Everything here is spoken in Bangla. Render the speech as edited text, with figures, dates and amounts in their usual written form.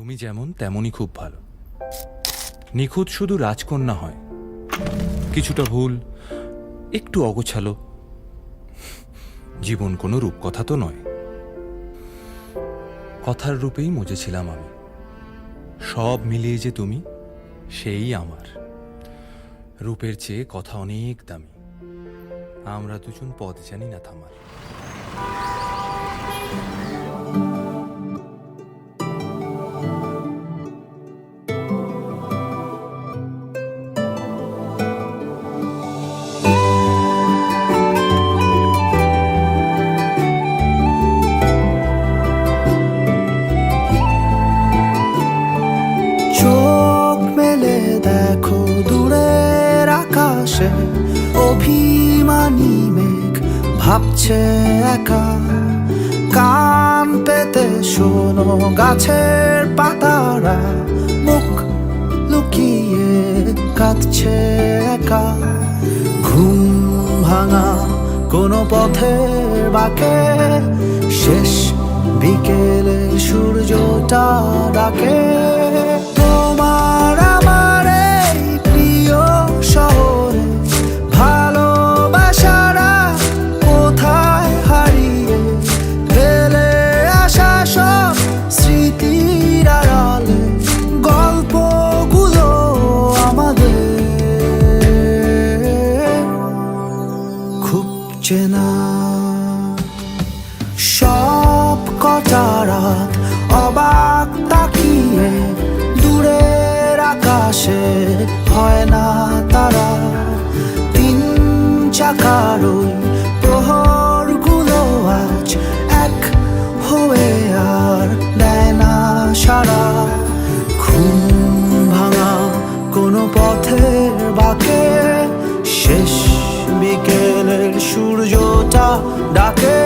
তুমি যেমন তেমনই খুব ভালো। নিখুঁত শুধু রাজকন্যা হয়, কিছুটা ভুল, একটু অগোছালো। জীবন কোনো রূপকথা তো নয়। কথার রূপেই মজেছিলাম আমি। সব মিলিয়ে যে তুমি, সেই আমার। রূপের চেয়ে কথা অনেক দামি। আমরা দুজন পথ জানি না থামার। চোখ মেলে দেখো দূরের আকাশে অভিমানী মেঘ ভাবছে একা। কান পেতে শোনো গাছের পাতারা মুখ লুকিয়ে কাঁদছে একা। ঘুম ভাঙা কোনো পথের বাঁকে শেষ বিকেলে সূর্যটা ডাকে। তোমার আমার এই প্রিয় শহরে ভালোবাসারা কোথায় হারিয়ে ফেলে আসা সব স্মৃতির আড়ালে গল্পগুলো আমাদের খুব চেনা। সব কটা রাত অবাক তাকিয়ে দূরের আকাশে হয় না তারা। তিন চাকার ওই প্রহরগুলো আজ এক হয়ে আর দেয় না সারা। ঘুম ভাঙা কোনো পথের বাঁকে শেষ বিকেলের সূর্যটা ডাকে।